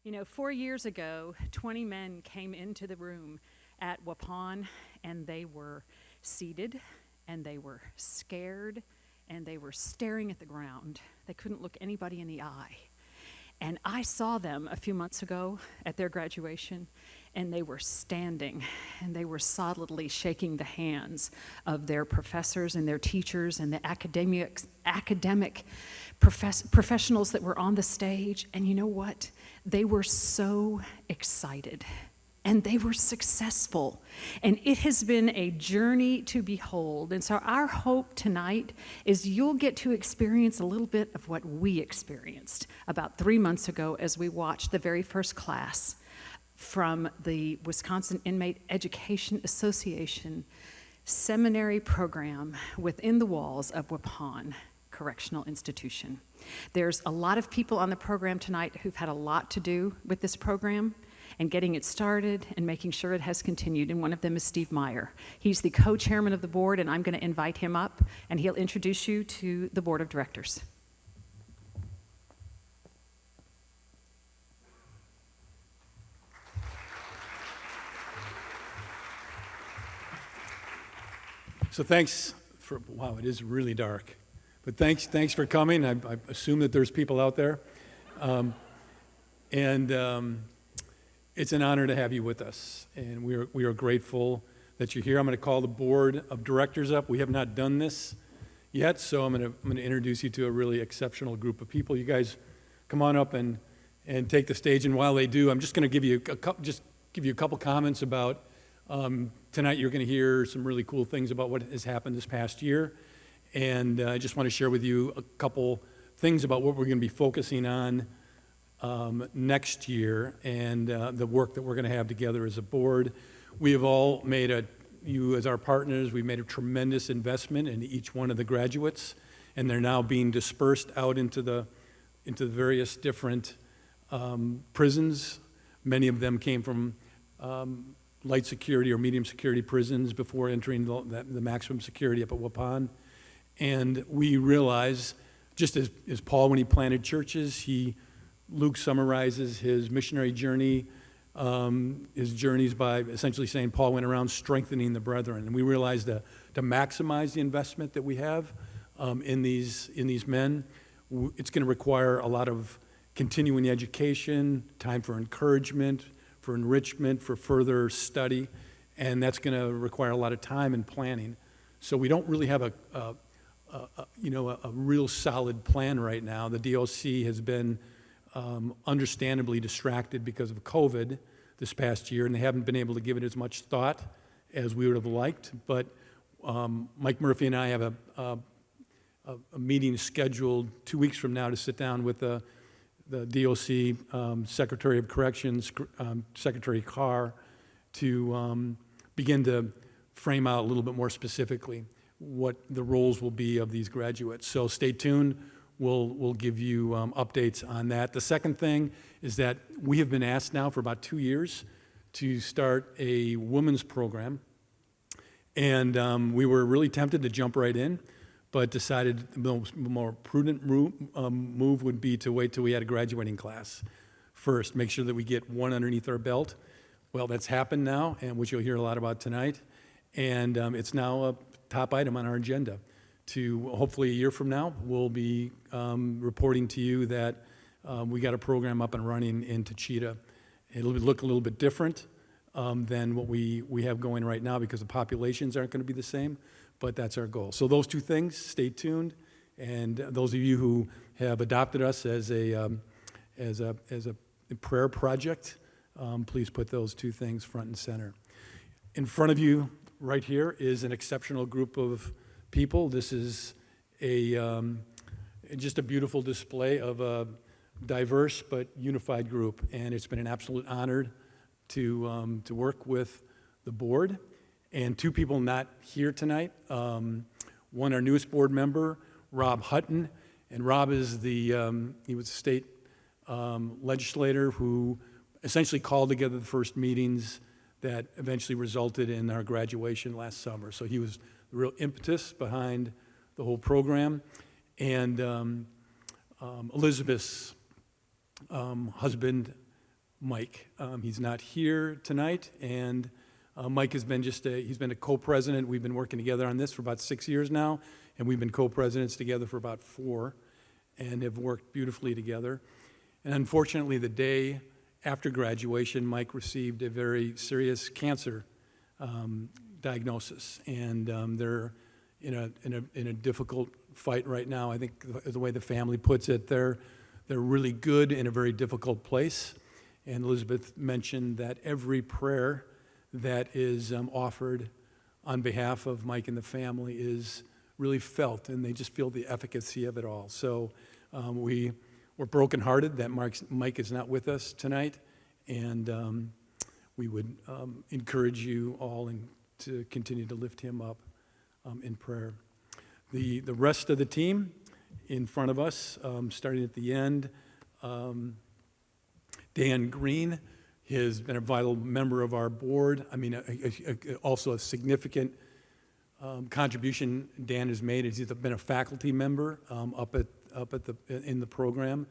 You know, 4 years ago, 20 men came into the room at Waupun, and they were seated, and they were scared, and they were staring at the ground. They couldn't look anybody in the eye. And I saw them a few months ago at their graduation, and they were standing, and they were solidly shaking the hands of their professors and their teachers and the academic professionals that were on the stage. And you know what? They were so excited, and they were successful. And it has been a journey to behold. And so our hope tonight is you'll get to experience a little bit of what we experienced about 3 months ago as we watched the very first class from the Wisconsin Inmate Education Association seminary program within the walls of Waupun Correctional Institution. There's a lot of people on the program tonight who've had a lot to do with this program and getting it started and making sure it has continued, and one of them is Steve Meyer. He's the co-chairman of the board, and I'm going to invite him up, and he'll introduce you to the board of directors. So thanks for, wow, it is really dark. But thanks for coming. I assume that there's people out there. It's an honor to have you with us. And we are grateful that you're here. I'm going to call the board of directors up. We have not done this yet, so I'm going to introduce you to a really exceptional group of people. You guys come on up and take the stage. And while they do, I'm just going to give you a couple comments about tonight. You're going to hear some really cool things about what has happened this past year. And I just want to share with you a couple things about what we're going to be focusing on next year and the work that we're going to have together as a board. We have all made you as our partners, we've made a tremendous investment in each one of the graduates, and they're now being dispersed out into the various different prisons. Many of them came from light security or medium security prisons before entering the maximum security up at Waupun. And we realize, just as Paul, when he planted churches, Luke summarizes his missionary journey, his journeys by essentially saying Paul went around strengthening the brethren. And we realize to maximize the investment that we have in these men, it's going to require a lot of continuing education, time for encouragement, for enrichment, for further study, and that's going to require a lot of time and planning. So we don't really have a real solid plan right now. The DOC has been understandably distracted because of COVID this past year, and they haven't been able to give it as much thought as we would have liked. But Mike Murphy and I have a meeting scheduled 2 weeks from now to sit down with the DOC Secretary of Corrections, Secretary Carr, to begin to frame out a little bit more specifically what the roles will be of these graduates. So stay tuned. We'll give you updates on that. The second thing is that we have been asked now for about 2 years to start a women's program. And we were really tempted to jump right in, but decided the more prudent move would be to wait till we had a graduating class first, make sure that we get one underneath our belt. Well, that's happened now, and which you'll hear a lot about tonight. And it's now a top item on our agenda. To hopefully a year from now, we'll be reporting to you that we got a program up and running in Techeetah. It'll look a little bit different than what we have going right now because the populations aren't going to be the same, but that's our goal. So those two things, stay tuned. And those of you who have adopted us as a prayer project, please put those two things front and center. In front of you right here is an exceptional group of people. This is just a beautiful display of a diverse but unified group, and it's been an absolute honor to work with the board. And two people not here tonight. One, our newest board member, Rob Hutton, and Rob is he was a state legislator who essentially called together the first meetings that eventually resulted in our graduation last summer. So he was the real impetus behind the whole program. And Elizabeth's husband, Mike. He's not here tonight, and Mike has been he's been a co-president. We've been working together on this for about 6 years now, and we've been co-presidents together for about 4, and have worked beautifully together. And unfortunately, the day after graduation, Mike received a very serious cancer diagnosis, and they're in a difficult fight right now. I think the way the family puts it, they're really good in a very difficult place. And Elizabeth mentioned that every prayer that is offered on behalf of Mike and the family is really felt, and they just feel the efficacy of it all. So we're brokenhearted that Mike is not with us tonight, and we would encourage you all to continue to lift him up in prayer. The rest of the team in front of us, starting at the end, Dan Green has been a vital member of our board. I mean, also a significant contribution Dan has made is he's been a faculty member in the program.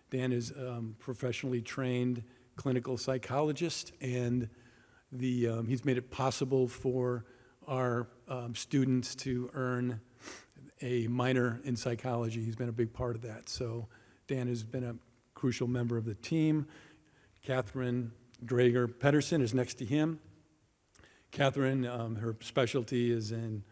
Dan is professionally trained clinical psychologist, and he's made it possible for our students to earn a minor in psychology. He's been a big part of that. So Dan has been a crucial member of the team. Catherine Drager Patterson is next to him. Catherine, her specialty is in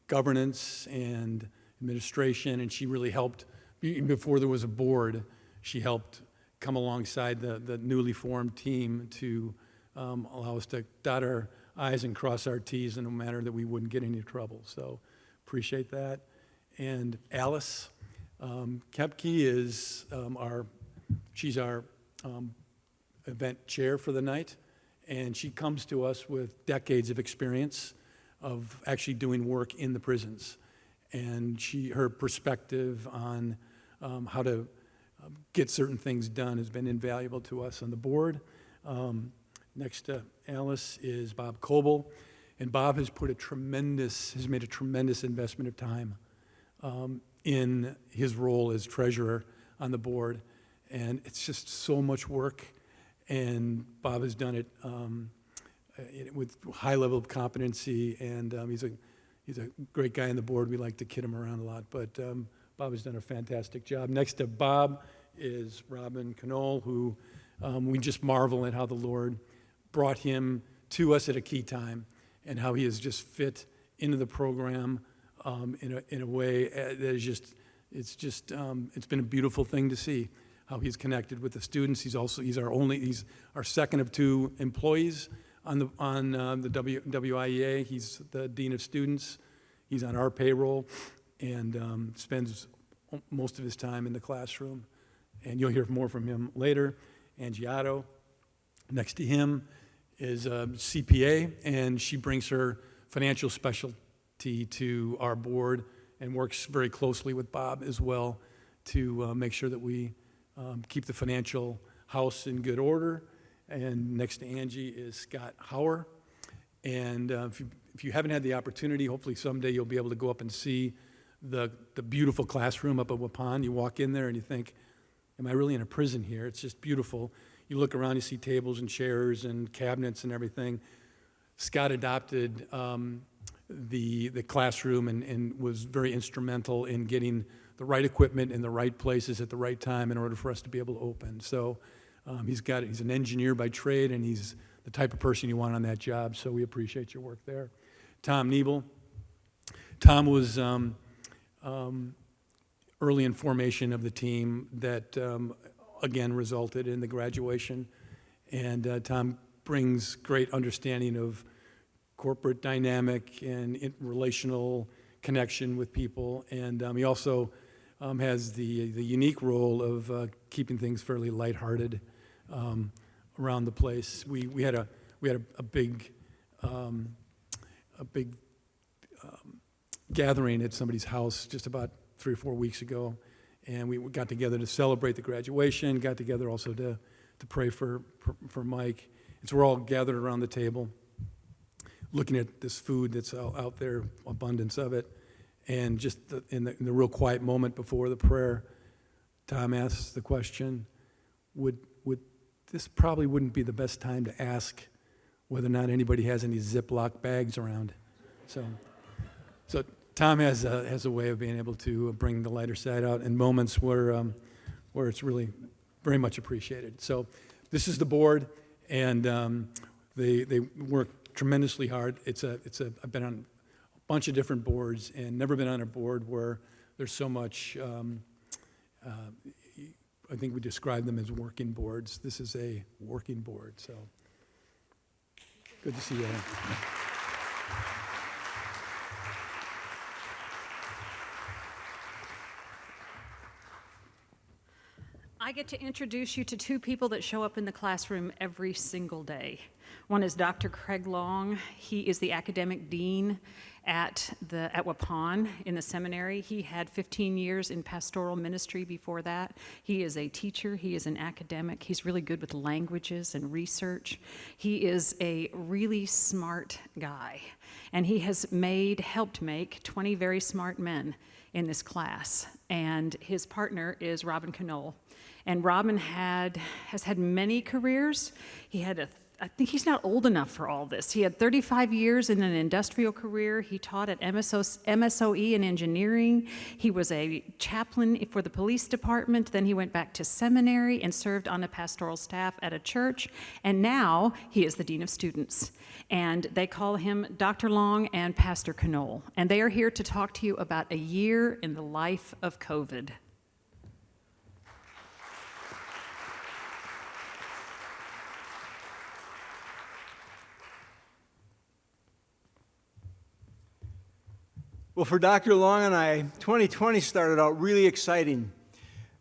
governance and administration, and she really helped, before there was a board, she helped come alongside the newly formed team to allow us to dot our I's and cross our T's in a manner that we wouldn't get into trouble. So appreciate that. And Alice Kepke is she's our event chair for the night, and she comes to us with decades of experience of actually doing work in the prisons. And her perspective on how to get certain things done has been invaluable to us on the board. Next to Alice is Bob Coble, and Bob has made a tremendous investment of time in his role as treasurer on the board, and it's just so much work, and Bob has done it with high level of competency, and he's a great guy on the board. We like to kid him around a lot, but Bob has done a fantastic job. Next to Bob is Robin Canole, who we just marvel at how the Lord brought him to us at a key time, and how he has just fit into the program in a way that is just it's been a beautiful thing to see how he's connected with the students. He's our second of 2 employees on the WIEA. He's the dean of students. He's on our payroll, and spends most of his time in the classroom. And you'll hear more from him later. Angie Otto, next to him, is a CPA, and she brings her financial specialty to our board and works very closely with Bob as well to make sure that we keep the financial house in good order. And next to Angie is Scott Hauer. And if you haven't had the opportunity, hopefully someday you'll be able to go up and see the beautiful classroom up at Waupun. You walk in there and you think, am I really in a prison here? It's just beautiful. You look around, you see tables and chairs and cabinets and everything. Scott adopted the classroom and was very instrumental in getting the right equipment in the right places at the right time in order for us to be able to open. So he's an engineer by trade, and he's the type of person you want on that job, so we appreciate your work there. Tom Niebel. Tom was early in formation of the team that, again, resulted in the graduation. And Tom brings great understanding of corporate dynamic and relational connection with people. And he also has the unique role of keeping things fairly lighthearted around the place. We had a big gathering at somebody's house just about 3 or 4 weeks ago, and we got together to celebrate the graduation, got together also to pray for Mike. And so we're all gathered around the table looking at this food that's out there, abundance of it, and just in the real quiet moment before the prayer, Tom asks the question, would this probably wouldn't be the best time to ask whether or not anybody has any Ziploc bags around. So Tom has a way of being able to bring the lighter side out in moments where it's really very much appreciated. So this is the board, and they work tremendously hard. I've been on a bunch of different boards and never been on a board where there's so much. I think we describe them as working boards. This is a working board, so good to see you all. I get to introduce you to two people that show up in the classroom every single day. One is Dr. Craig Long. He is the academic dean at Waupun in the seminary. He had 15 years in pastoral ministry before that. He is a teacher. He is an academic. He's really good with languages and research. He is a really smart guy, and he has helped make 20 very smart men in this class. And his partner is Robin Canole. And Robin has had many careers. I think he's not old enough for all this. He had 35 years in an industrial career. He taught at MSOE in engineering. He was a chaplain for the police department. Then he went back to seminary and served on a pastoral staff at a church. And now he is the dean of students. And they call him Dr. Long and Pastor Canole. And they are here to talk to you about a year in the life of COVID. Well, for Dr. Long and I, 2020 started out really exciting.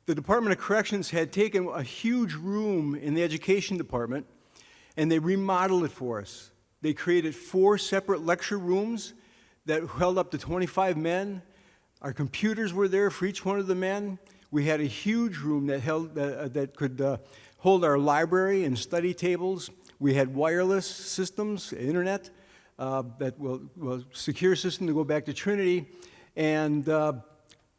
The Department of Corrections had taken a huge room in the education department, and they remodeled it for us. They created 4 separate lecture rooms that held up to 25 men. Our computers were there for each one of the men. We had a huge room that could hold our library and study tables. We had wireless systems, internet. That will secure system to go back to Trinity, and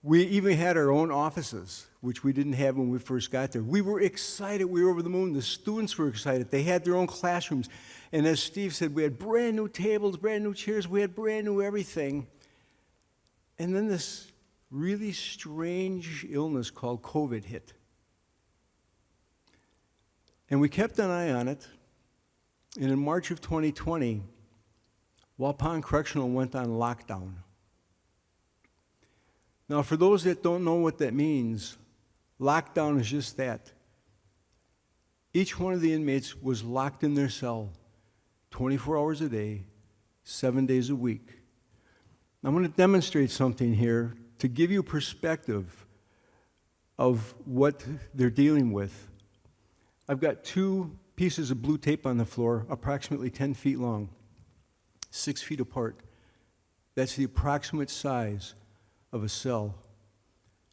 we even had our own offices, which we didn't have when we first got there. We were excited. We were over the moon. The students were excited. They had their own classrooms, and as Steve said, we had brand new tables, brand new chairs. We had brand new everything. And then this really strange illness called COVID hit, and we kept an eye on it. And in March of 2020. Waupun Correctional went on lockdown. Now, for those that don't know what that means, lockdown is just that. Each one of the inmates was locked in their cell 24 hours a day, 7 days a week. I'm going to demonstrate something here to give you perspective of what they're dealing with. I've got 2 pieces of blue tape on the floor, approximately 10 feet long. 6 feet apart. That's the approximate size of a cell.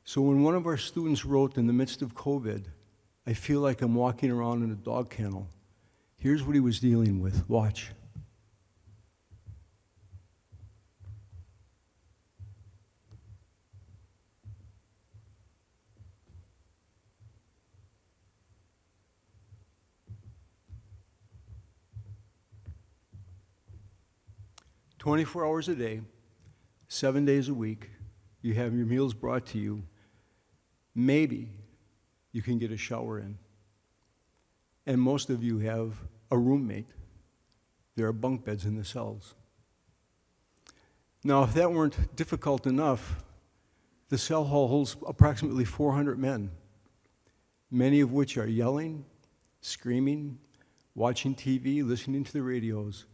So when one of our students wrote in the midst of COVID, I feel like I'm walking around in a dog kennel, here's what he was dealing with. Watch. "24 hours a day, 7 days a week, you have your meals brought to you. Maybe you can get a shower in. And most of you have a roommate. There are bunk beds in the cells. Now, if that weren't difficult enough, the cell hall holds approximately 400 men, many of which are yelling, screaming, watching TV, listening to the radios.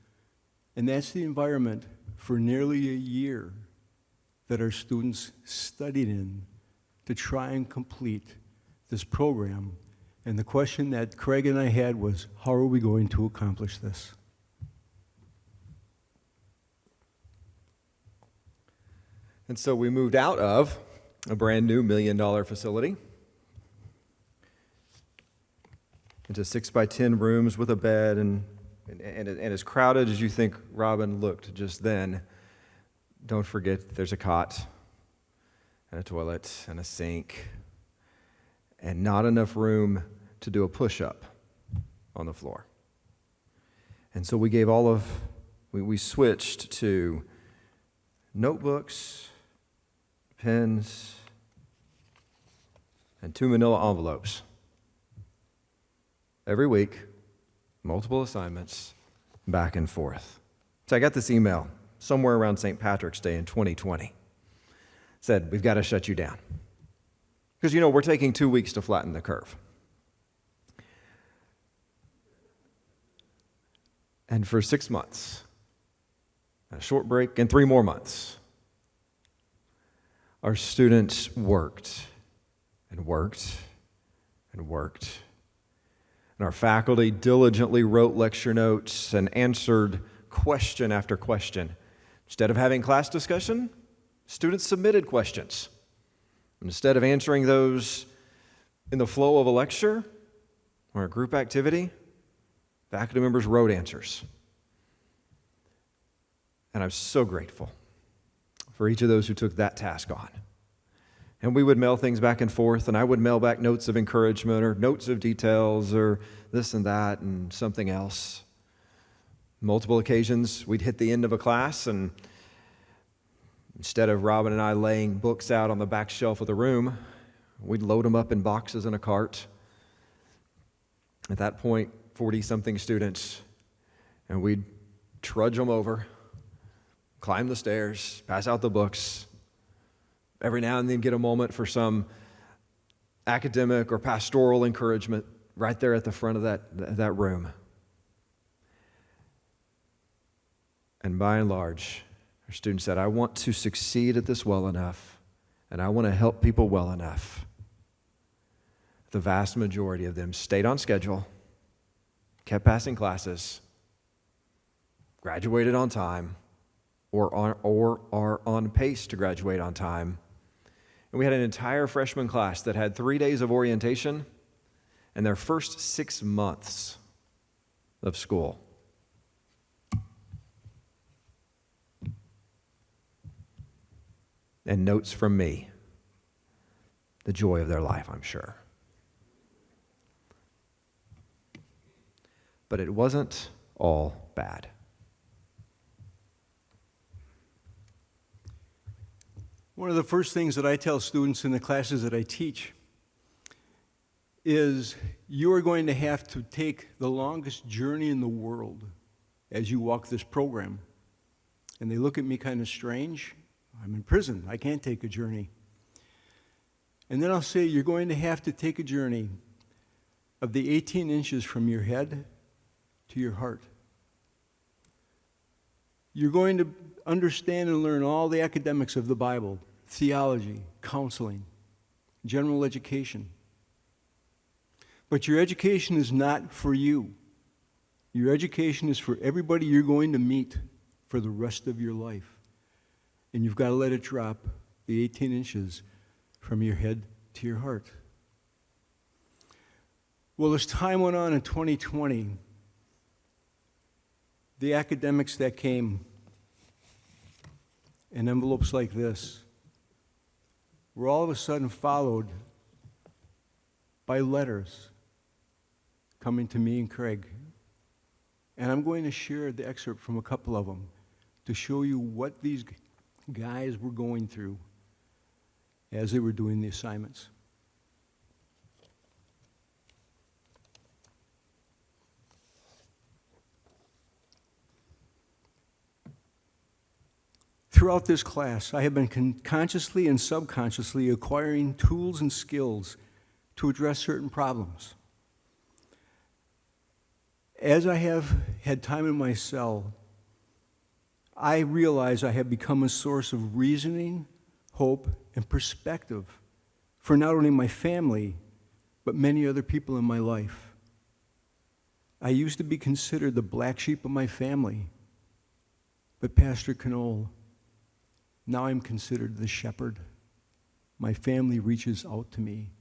And that's the environment for nearly a year that our students studied in to try and complete this program. And the question that Craig and I had was, how are we going to accomplish this? And so we moved out of a brand new $1 million facility into 6 by 10 rooms with a bed and as crowded as you think Robin looked just then. Don't forget there's a cot and a toilet and a sink and not enough room to do a push-up. on the floor. And so we switched to notebooks, pens, and 2 manila envelopes. Every week, multiple assignments, back and forth. So I got this email somewhere around St. Patrick's Day in 2020. It said, we've got to shut you down. Because, we're taking 2 weeks to flatten the curve. And for 6 months, a short break, and 3 more months, our students worked and worked and worked. And our faculty diligently wrote lecture notes and answered question after question. Instead of having class discussion, students submitted questions. Instead of answering those in the flow of a lecture or a group activity, faculty members wrote answers. And I'm so grateful for each of those who took that task on. And we would mail things back and forth, and I would mail back notes of encouragement or notes of details or this and that and something else. Multiple occasions, we'd hit the end of a class, and instead of Robin and I laying books out on the back shelf of the room, we'd load them up in boxes in a cart. At that point, 40-something students, and we'd trudge them over, climb the stairs, pass out the books, every now and then get a moment for some academic or pastoral encouragement right there at the front of that room. And by and large, our students said, I want to succeed at this well enough, and I want to help people well enough. The vast majority of them stayed on schedule, kept passing classes, graduated on time, or are on pace to graduate on time. And we had an entire freshman class that had 3 days of orientation and their first 6 months of school. And notes from me, the joy of their life, I'm sure. But it wasn't all bad. One of the first things that I tell students in the classes that I teach is you are going to have to take the longest journey in the world as you walk this program. And they look at me kind of strange. I'm in prison. I can't take a journey. And then I'll say you're going to have to take a journey of the 18 inches from your head to your heart. You're going to understand and learn all the academics of the Bible, theology, counseling, general education. But your education is not for you. Your education is for everybody you're going to meet for the rest of your life. And you've got to let it drop the 18 inches from your head to your heart. Well, as time went on in 2020, the academics that came in envelopes like this were all of a sudden followed by letters coming to me and Craig. And I'm going to share the excerpt from a couple of them to show you what these guys were going through as they were doing the assignments. Throughout this class, I have been consciously and subconsciously acquiring tools and skills to address certain problems. As I have had time in my cell, I realize I have become a source of reasoning, hope, and perspective for not only my family, but many other people in my life. I used to be considered the black sheep of my family, but Pastor Canole, now I'm considered the shepherd. My family reaches out to me.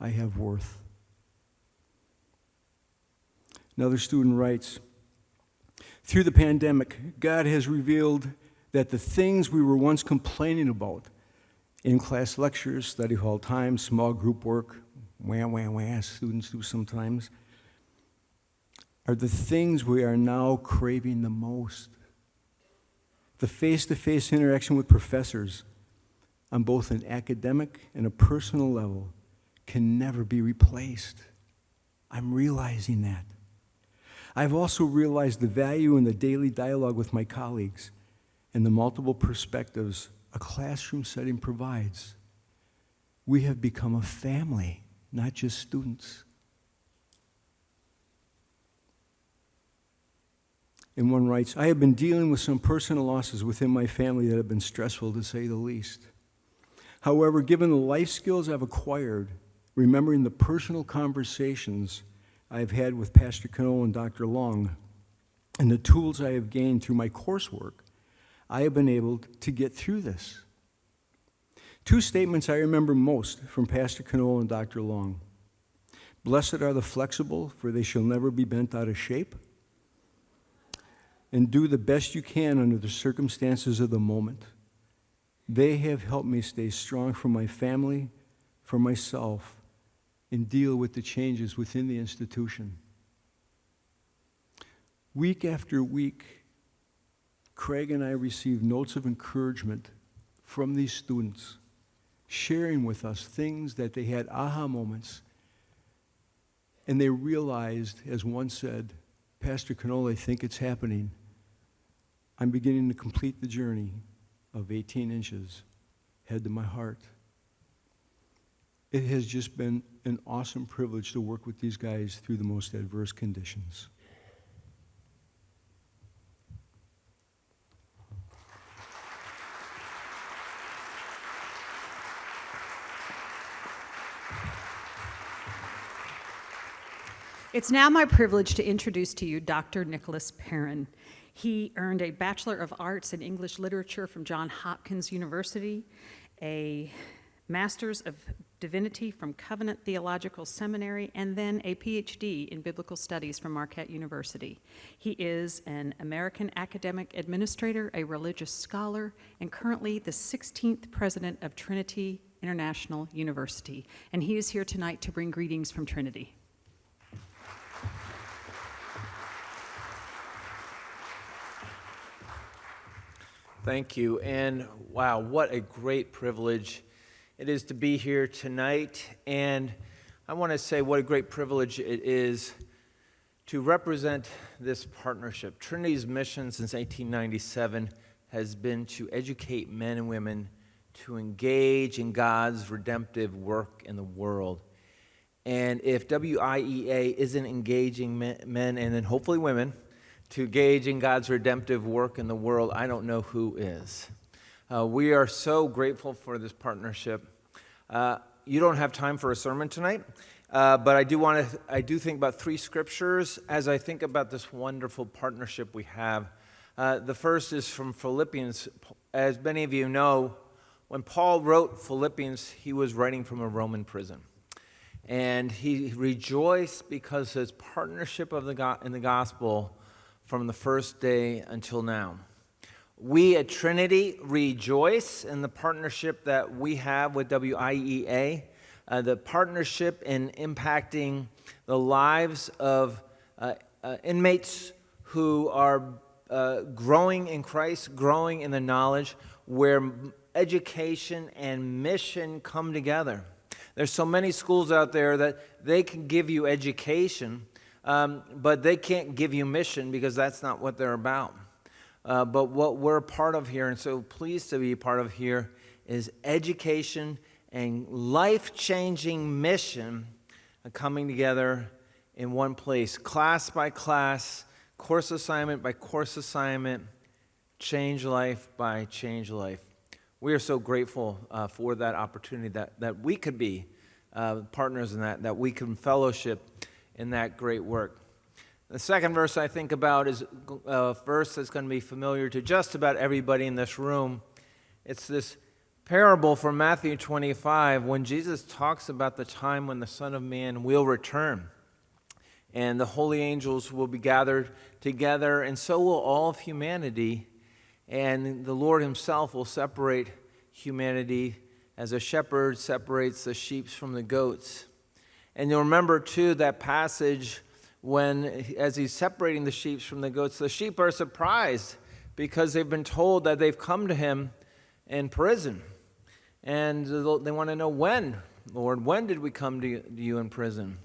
I have worth. Another student writes, through the pandemic, God has revealed that the things we were once complaining about, in-class lectures, study hall time, small group work, students do sometimes, are the things we are now craving the most. The face-to-face interaction with professors on both an academic and a personal level can never be replaced. I'm realizing that. I've also realized the value in the daily dialogue with my colleagues and the multiple perspectives a classroom setting provides. We have become a family, not just students. And one writes, I have been dealing with some personal losses within my family that have been stressful, to say the least. However, given the life skills I've acquired, remembering the personal conversations I've had with Pastor Canole and Dr. Long, and the tools I have gained through my coursework, I have been able to get through this. Two statements I remember most from Pastor Canole and Dr. Long. Blessed are the flexible, for they shall never be bent out of shape. And do the best you can under the circumstances of the moment. They have helped me stay strong for my family, for myself, and deal with the changes within the institution. Week after week, Craig and I receive notes of encouragement from these students, sharing with us things that they had aha moments, and they realized, as one said, Pastor Canole, I think it's happening. I'm beginning to complete the journey of 18 inches, head to my heart. It has just been an awesome privilege to work with these guys through the most adverse conditions. It's now my privilege to introduce to you Dr. Nicholas Perrin. He earned a Bachelor of Arts in English Literature from Johns Hopkins University, a Master's of Divinity from Covenant Theological Seminary, and then a PhD in Biblical Studies from Marquette University. He is an American academic administrator, a religious scholar, and currently the 16th president of Trinity International University. And he is here tonight to bring greetings from Trinity. Thank you, and wow, what a great privilege it is to be here tonight. And I want to say what a great privilege it is to represent this partnership. Trinity's mission since 1897 has been to educate men and women to engage in God's redemptive work in the world. And if WIEA isn't engaging men and then hopefully women to engage in God's redemptive work in the world, I don't know who is. We are so grateful for this partnership. You don't have time for a sermon tonight, but I do think about three scriptures as I think about this wonderful partnership we have. The first is from Philippians. As many of you know, when Paul wrote Philippians, he was writing from a Roman prison. And he rejoiced because his partnership in the gospel from the first day until now. We at Trinity rejoice in the partnership that we have with WIEA, the partnership in impacting the lives of inmates who are growing in Christ, growing in the knowledge, where education and mission come together. There's so many schools out there that they can give you education, but they can't give you mission because that's not what they're about. But what we're a part of here, and so pleased to be a part of here, is education and life-changing mission coming together in one place, class by class, course assignment by course assignment, change life by change life. We are so grateful for that opportunity that we could be partners in that we can fellowship in that great work. The second verse I think about is a verse that's going to be familiar to just about everybody in this room. It's this parable from Matthew 25 when Jesus talks about the time when the Son of Man will return. And the holy angels will be gathered together, and so will all of humanity. And the Lord himself will separate humanity as a shepherd separates the sheep from the goats. And you'll remember, too, that passage as he's separating the sheep from the goats, the sheep are surprised because they've been told that they've come to him in prison. And they want to know, when, Lord, when did we come to you in prison?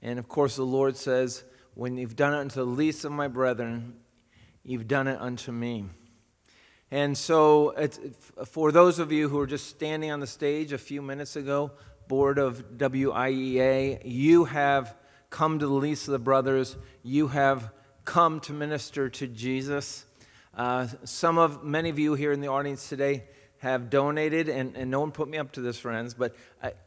And of course the Lord says, when you've done it unto the least of my brethren, you've done it unto me. And so for those of you who were just standing on the stage a few minutes ago, board of WIEA, you have come to the least of the brothers. You have come to minister to Jesus. Many of you here in the audience today have donated, and no one put me up to this, friends, but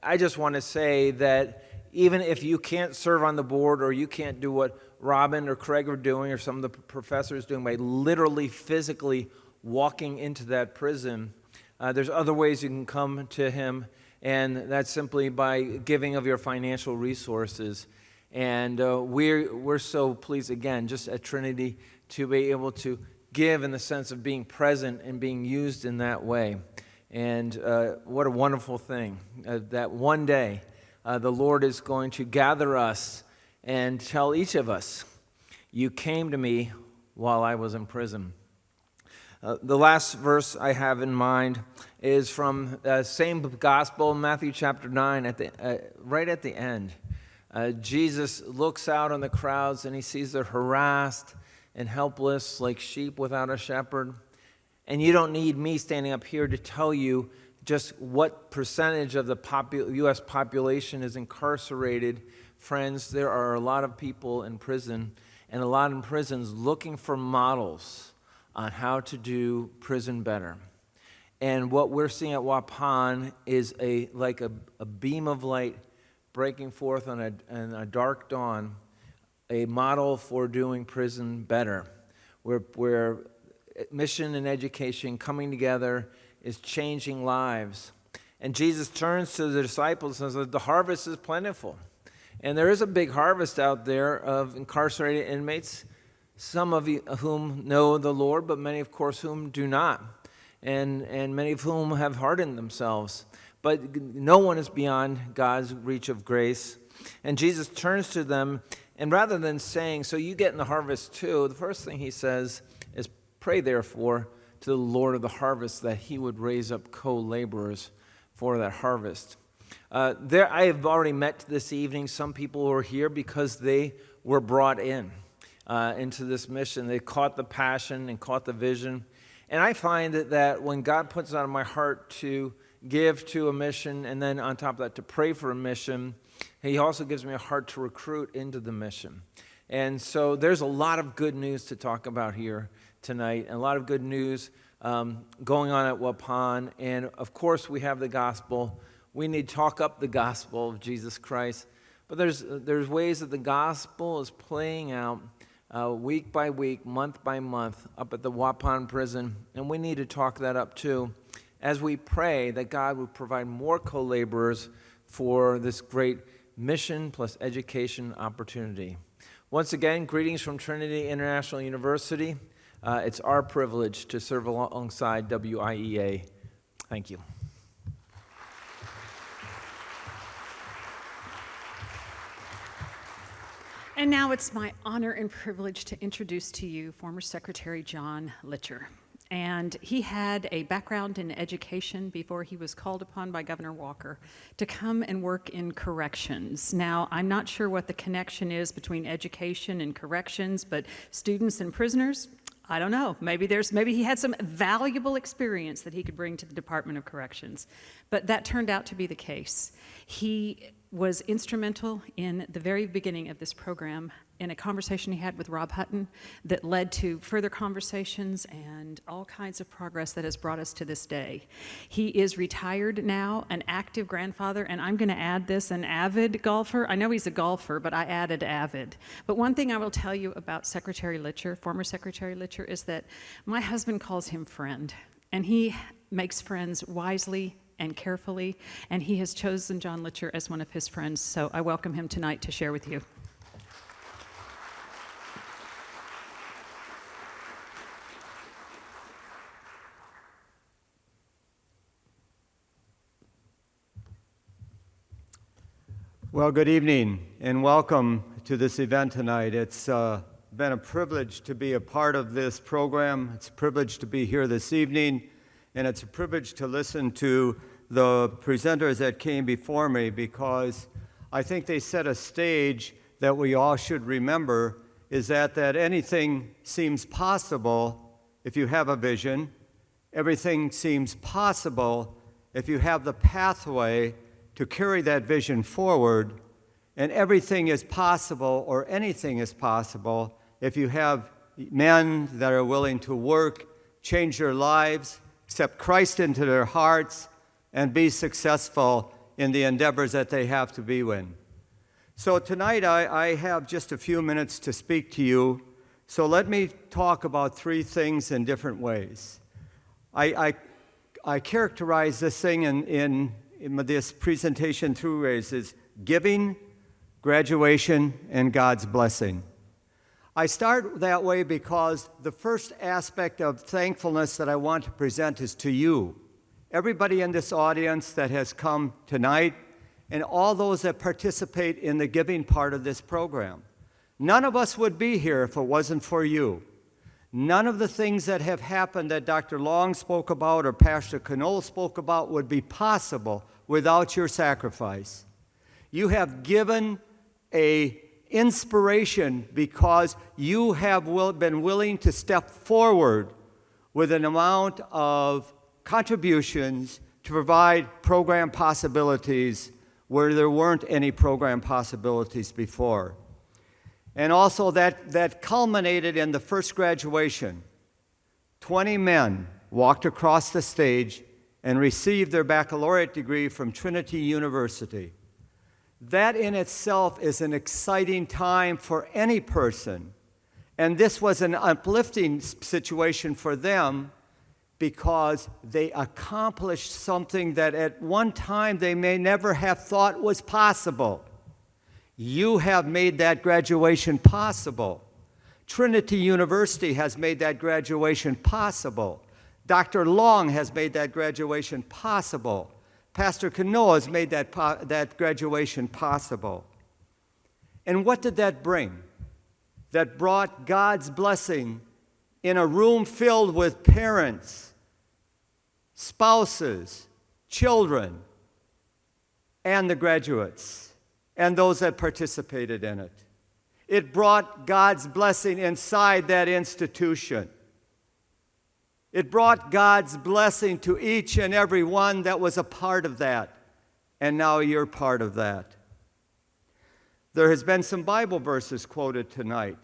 I just want to say that even if you can't serve on the board or you can't do what Robin or Craig are doing or some of the professors doing by literally, physically walking into that prison, there's other ways you can come to him, and that's simply by giving of your financial resources. And we're so pleased, again, just at Trinity, to be able to give in the sense of being present and being used in that way. And what a wonderful thing that one day the Lord is going to gather us and tell each of us, you came to me while I was in prison. The last verse I have in mind is from the same gospel, Matthew chapter 9, right at the end. Jesus looks out on the crowds and he sees they're harassed and helpless like sheep without a shepherd. And you don't need me standing up here to tell you just what percentage of the U.S. population is incarcerated. Friends, there are a lot of people in prison, and a lot in prisons looking for models on how to do prison better. And what we're seeing at Waupun is like a beam of light breaking forth on a dark dawn, a model for doing prison better, where mission and education coming together is changing lives. And Jesus turns to the disciples and says, the harvest is plentiful. And there is a big harvest out there of incarcerated inmates, some of whom know the Lord, but many, of course, whom do not, and many of whom have hardened themselves. But no one is beyond God's reach of grace. And Jesus turns to them, and rather than saying, so you get in the harvest too, the first thing he says is, pray therefore to the Lord of the harvest that he would raise up co-laborers for that harvest. I have already met this evening some people who are here because they were brought into this mission. They caught the passion and caught the vision. And I find that when God puts it on my heart to give to a mission, and then on top of that to pray for a mission, he also gives me a heart to recruit into the mission. And so there's a lot of good news to talk about here tonight, and a lot of good news going on at Waupun. And of course we have the gospel. We need to talk up the gospel of Jesus Christ. But there's ways that the gospel is playing out week by week, month by month, up at the Waupun prison. And we need to talk that up too, as we pray that God would provide more co-laborers for this great mission plus education opportunity. Once again, greetings from Trinity International University. It's our privilege to serve alongside WIEA. Thank you. And now it's my honor and privilege to introduce to you former Secretary John Litcher. And he had a background in education before he was called upon by Governor Walker to come and work in corrections. Now, I'm not sure what the connection is between education and corrections, but students and prisoners, I don't know. Maybe he had some valuable experience that he could bring to the Department of Corrections. But that turned out to be the case. He was instrumental in the very beginning of this program in a conversation he had with Rob Hutton that led to further conversations and all kinds of progress that has brought us to this day. He is retired now, an active grandfather, and I'm going to add this, an avid golfer. I know he's a golfer, but I added avid. But one thing I will tell you about Secretary Litcher, former Secretary Litcher, is that my husband calls him friend, and he makes friends wisely and carefully, and he has chosen John Litcher as one of his friends, so I welcome him tonight to share with you. Well, good evening and welcome to this event tonight. It's been a privilege to be a part of this program. It's a privilege to be here this evening, and it's a privilege to listen to the presenters that came before me, because I think they set a stage that we all should remember, is that anything seems possible if you have a vision. Everything seems possible if you have the pathway to carry that vision forward, and everything is possible, or anything is possible, if you have men that are willing to work, change their lives, accept Christ into their hearts, and be successful in the endeavors that they have to be in. So tonight I have just a few minutes to speak to you, so let me talk about three things in different ways. I characterize this thing in this presentation through ways as giving, graduation, and God's blessing. I start that way because the first aspect of thankfulness that I want to present is to you, everybody in this audience that has come tonight, and all those that participate in the giving part of this program. None of us would be here if it wasn't for you. None of the things that have happened that Dr. Long spoke about or Pastor Canole spoke about would be possible without your sacrifice. You have given an inspiration because you have been willing to step forward with an amount of contributions to provide program possibilities where there weren't any program possibilities before. And also that culminated in the first graduation. 20 men walked across the stage and received their baccalaureate degree from Trinity University. That in itself is an exciting time for any person. And this was an uplifting situation for them because they accomplished something that at one time they may never have thought was possible. You have made that graduation possible. Trinity University has made that graduation possible. Dr. Long has made that graduation possible. Pastor Canole has made that graduation possible. And what did that bring? That brought God's blessing in a room filled with parents, spouses, children, and the graduates, and those that participated in it. It brought God's blessing inside that institution. It brought God's blessing to each and every one that was a part of that, and now you're part of that. There has been some Bible verses quoted tonight.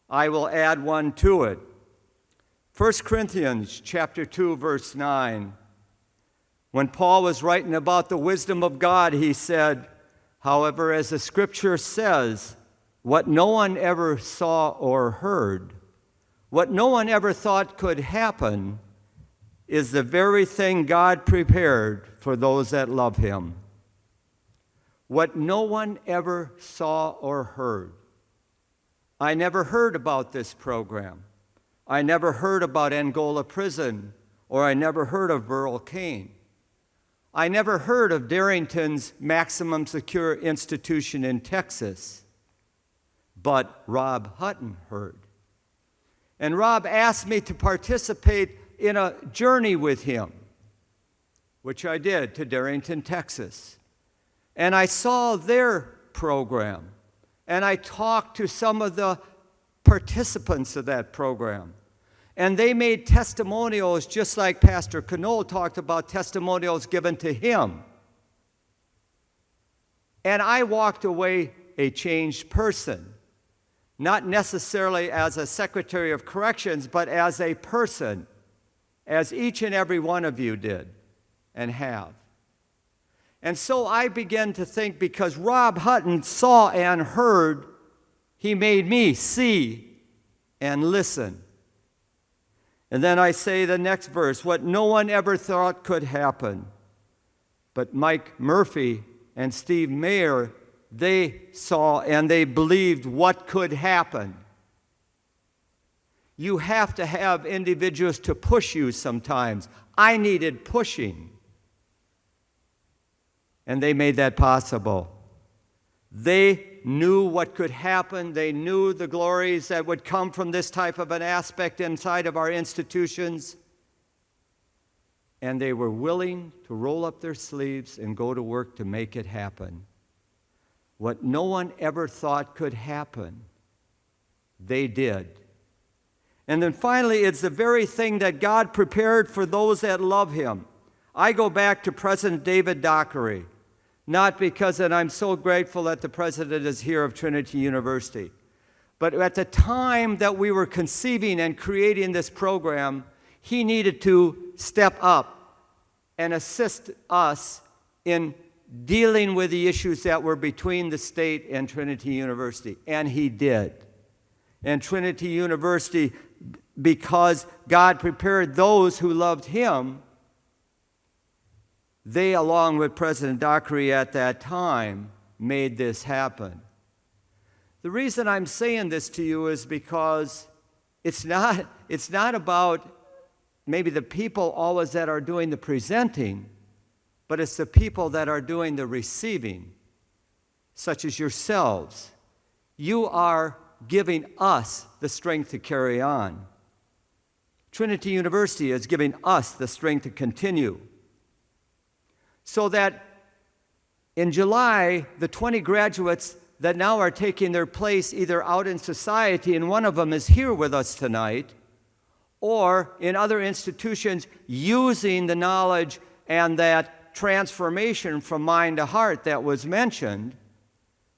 I will add one to it. 1 Corinthians chapter 2, verse 9. When Paul was writing about the wisdom of God, he said, however, as the scripture says, what no one ever saw or heard, what no one ever thought could happen, is the very thing God prepared for those that love him. What no one ever saw or heard. I never heard about this program. I never heard about Angola Prison, or I never heard of Burl Cain. I never heard of Darrington's maximum secure institution in Texas, but Rob Hutton heard. And Rob asked me to participate in a journey with him, which I did to Darrington, Texas. And I saw their program, and I talked to some of the participants of that program. And they made testimonials just like Pastor Canole talked about testimonials given to him. And I walked away a changed person, not necessarily as a secretary of corrections, but as a person, as each and every one of you did and have. And so I began to think, because Rob Hutton saw and heard, he made me see and listen. And then I say the next verse, what no one ever thought could happen. But Mike Murphy and Steve Mayer, they saw and they believed what could happen. You have to have individuals to push you sometimes. I needed pushing. And they made that possible. They knew what could happen. They knew the glories that would come from this type of an aspect inside of our institutions. And they were willing to roll up their sleeves and go to work to make it happen. What no one ever thought could happen, they did. And then finally, it's the very thing that God prepared for those that love Him. I go back to President David Dockery, not because that I'm so grateful that the president is here of Trinity University, but at the time that we were conceiving and creating this program, he needed to step up and assist us in dealing with the issues that were between the state and Trinity University, and he did. And Trinity University, because God prepared those who loved Him, they, along with President Dockery at that time, made this happen. The reason I'm saying this to you is because it's not about maybe the people always that are doing the presenting, but it's the people that are doing the receiving, such as yourselves. You are giving us the strength to carry on. Trinity University is giving us the strength to continue. So that in July, the 20 graduates that now are taking their place either out in society, and one of them is here with us tonight, or in other institutions using the knowledge and that transformation from mind to heart that was mentioned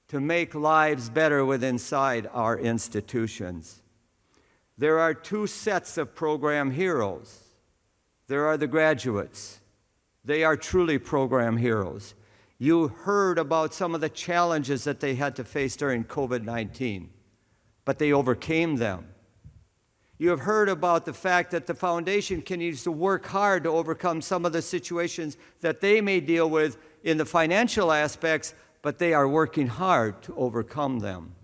to make lives better within inside our institutions. There are two sets of program heroes. There are the graduates. They are truly program heroes. You heard about some of the challenges that they had to face during COVID-19, but they overcame them. You have heard about the fact that the foundation continues to work hard to overcome some of the situations that they may deal with in the financial aspects, but they are working hard to overcome them.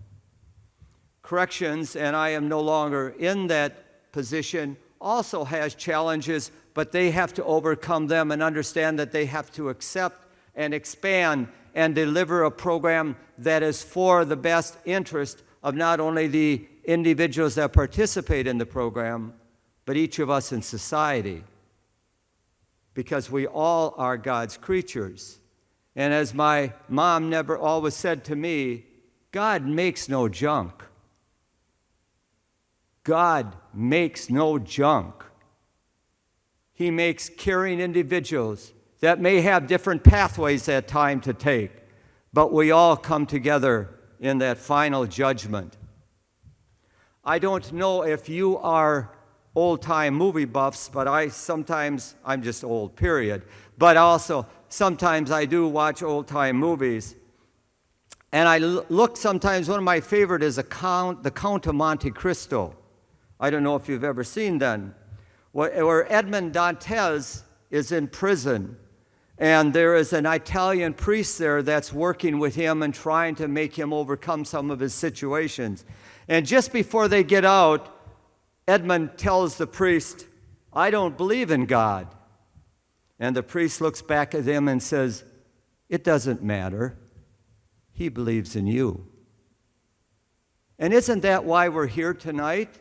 Corrections, and I am no longer in that position, also has challenges, but they have to overcome them and understand that they have to accept and expand and deliver a program that is for the best interest of not only the individuals that participate in the program, but each of us in society, because we all are God's creatures. And as my mom never always said to me, God makes no junk. God makes no junk. He makes caring individuals that may have different pathways at time to take, but we all come together in that final judgment. I don't know if you are old-time movie buffs, but I'm just old, period. But also, sometimes I do watch old-time movies. And I look sometimes, one of my favorite is The Count of Monte Cristo. I don't know if you've ever seen that, where Edmond Dantes is in prison. And there is an Italian priest there that's working with him and trying to make him overcome some of his situations. And just before they get out, Edmund tells the priest, I don't believe in God. And the priest looks back at him and says, it doesn't matter. He believes in you. And isn't that why we're here tonight?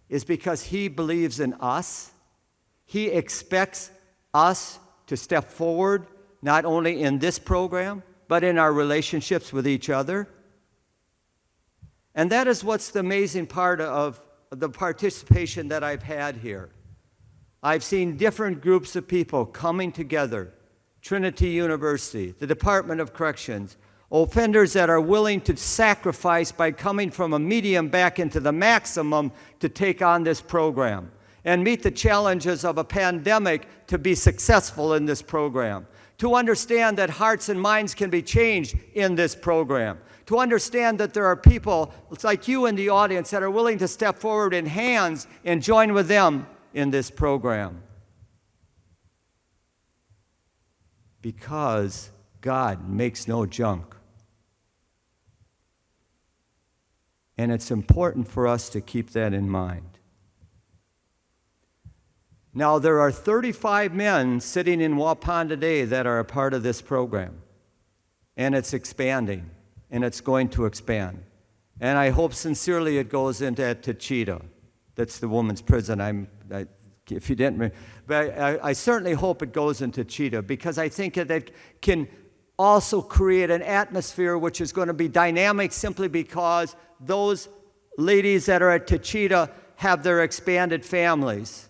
Is because he believes in us. He expects us to step forward, not only in this program, but in our relationships with each other. And that is what's the amazing part of the participation that I've had here. I've seen different groups of people coming together, Trinity University, the Department of Corrections, offenders that are willing to sacrifice by coming from a medium back into the maximum to take on this program and meet the challenges of a pandemic to be successful in this program, to understand that hearts and minds can be changed in this program, to understand that there are people like you in the audience that are willing to step forward in hands and join with them in this program. Because God makes no junk. And it's important for us to keep that in mind. Now, there are 35 men sitting in Waupun today that are a part of this program, and it's expanding. and it's going to expand. And I hope sincerely it goes into Tachita. That's the women's prison. If you didn't, but I certainly hope it goes into Cheetah, because I think that it can also create an atmosphere which is going to be dynamic, simply because those ladies that are at Tachita have their expanded families,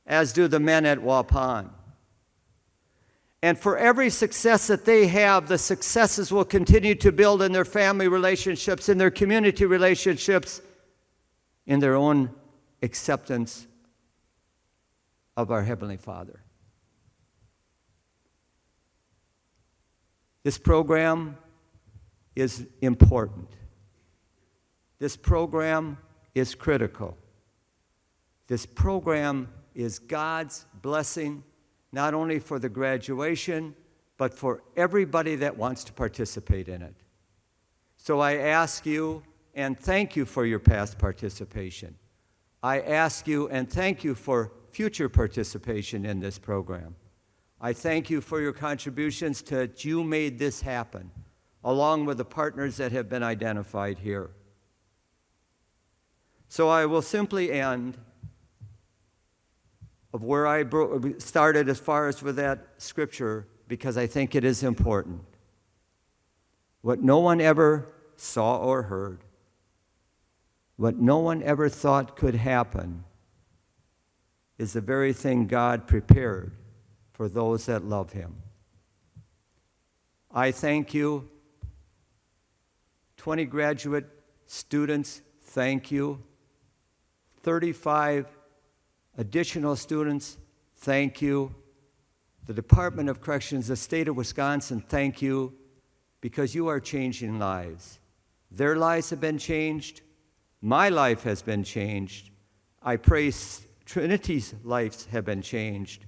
as do the men at Waupun. And for every success that they have, the successes will continue to build in their family relationships, in their community relationships, in their own acceptance of our Heavenly Father. This program is important. This program is critical. This program is God's blessing, not only for the graduation, but for everybody that wants to participate in it. So I ask you and thank you for your past participation. I ask you and thank you for future participation in this program. I thank you for your contributions to that you made this happen, along with the partners that have been identified here. So I will simply end of where I started as far as with that scripture, because I think it is important. What no one ever saw or heard, what no one ever thought could happen, is the very thing God prepared for those that love Him. I thank you. 20 graduate students, thank you. 35 additional students, thank you. The Department of Corrections, the state of Wisconsin, thank you, because you are changing lives. Their lives have been changed. My life has been changed. I pray Trinity's lives have been changed.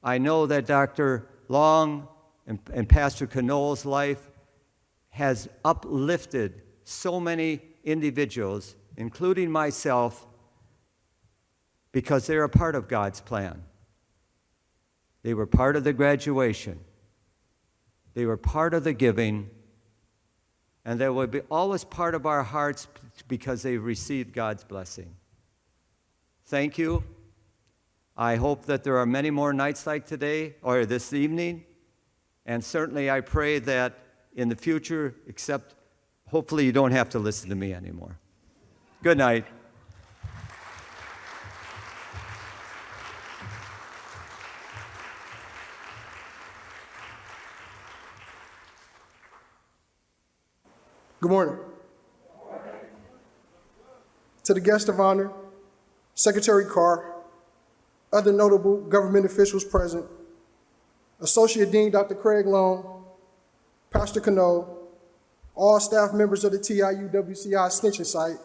I know that Dr. Long and Pastor Canole's life has uplifted so many individuals, including myself, because they're a part of God's plan. They were part of the graduation. They were part of the giving. And they will be always part of our hearts because they received God's blessing. Thank you. I hope that there are many more nights like today or this evening. And certainly I pray that in the future, except hopefully you don't have to listen to me anymore. Good night. Good morning. To the guest of honor, Secretary Carr, other notable government officials present, Associate Dean Dr. Craig Long, Pastor Canole, all staff members of the TIU WCI Extension Site,